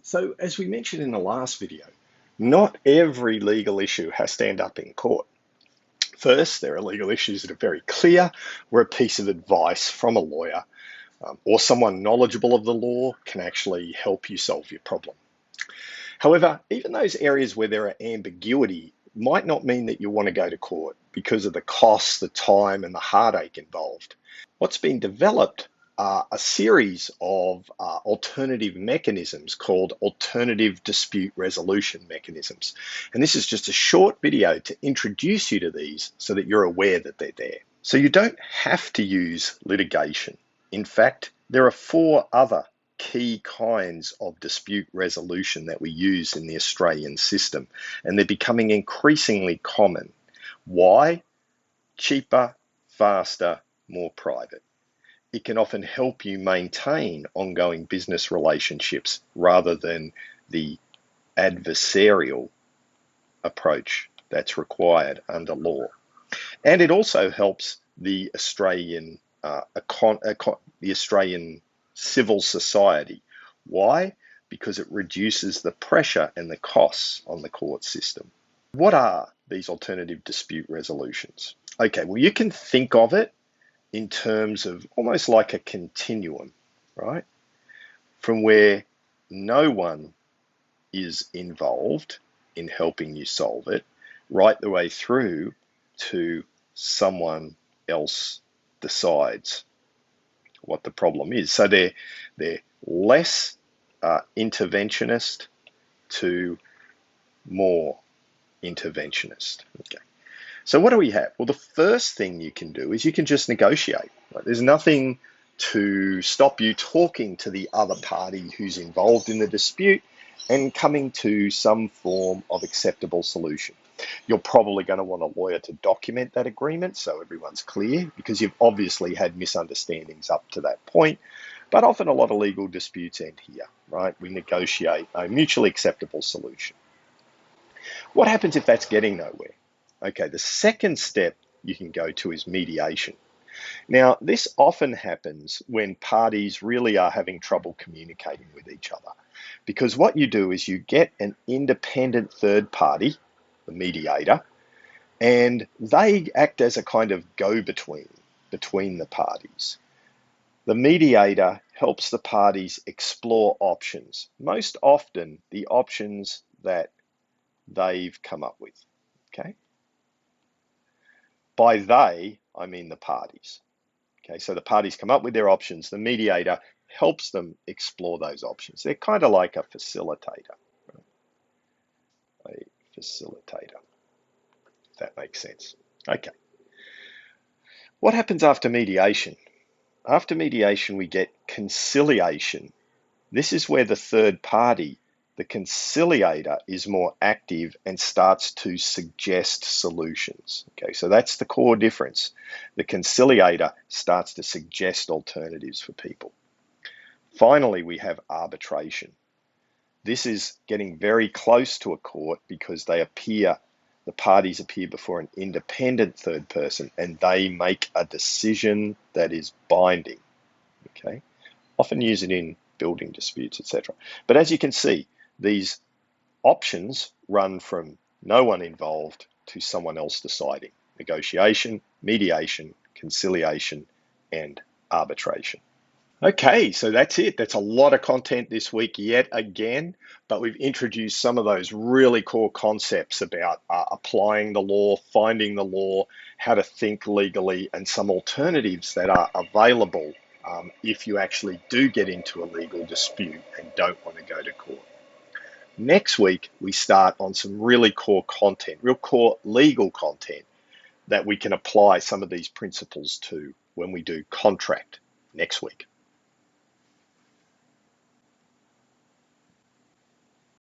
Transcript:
So as we mentioned in the last video, not every legal issue has to end up in court. First, there are legal issues that are very clear, where a piece of advice from a lawyer or someone knowledgeable of the law can actually help you solve your problem. However, even those areas where there are ambiguity might not mean that you want to go to court because of the costs, the time, and the heartache involved. What's been developed are a series of alternative mechanisms called alternative dispute resolution mechanisms. And this is just a short video to introduce you to these so that you're aware that they're there. So you don't have to use litigation. In fact, there are 4 other key kinds of dispute resolution that we use in the Australian system, and they're becoming increasingly common. Why? Cheaper, faster, more private. It can often help you maintain ongoing business relationships rather than the adversarial approach that's required under law. And it also helps the Australian civil society. Why? Because it reduces the pressure and the costs on the court system. What are these alternative dispute resolutions? Okay, well, you can think of it in terms of almost like a continuum, right? From where no one is involved in helping you solve it, right the way through to someone else decides what the problem is. So they're less interventionist to more interventionist. Okay. So what do we have? Well, the first thing you can do is you can just negotiate. Right? There's nothing to stop you talking to the other party who's involved in the dispute and coming to some form of acceptable solution. You're probably going to want a lawyer to document that agreement so everyone's clear, because you've obviously had misunderstandings up to that point. But often a lot of legal disputes end here, right? We negotiate a mutually acceptable solution. What happens if that's getting nowhere? Okay, the second step you can go to is mediation. Now, this often happens when parties really are having trouble communicating with each other, because what you do is you get an independent third party, the mediator, and they act as a kind of go-between between the parties. The mediator helps the parties explore options, most often the options that they've come up with, okay? By they, I mean the parties. Okay, so the parties come up with their options. The mediator helps them explore those options. They're kind of like a facilitator. Right? A facilitator, if that makes sense. Okay. What happens after mediation? After mediation, we get conciliation. This is where the third party, the conciliator, is more active and starts to suggest solutions. Okay, so that's the core difference. The conciliator starts to suggest alternatives for people. Finally, we have arbitration. This is getting very close to a court because the parties appear before an independent third person and they make a decision that is binding. Okay, often use it in building disputes, etc. But as you can see, these options run from no one involved to someone else deciding. Negotiation, mediation, conciliation, and arbitration. Okay, so that's it. That's a lot of content this week yet again, but we've introduced some of those really core concepts about applying the law, finding the law, how to think legally, and some alternatives that are available if you actually do get into a legal dispute and don't want to go to court. Next week, we start on some really core content, real core legal content that we can apply some of these principles to when we do contract next week.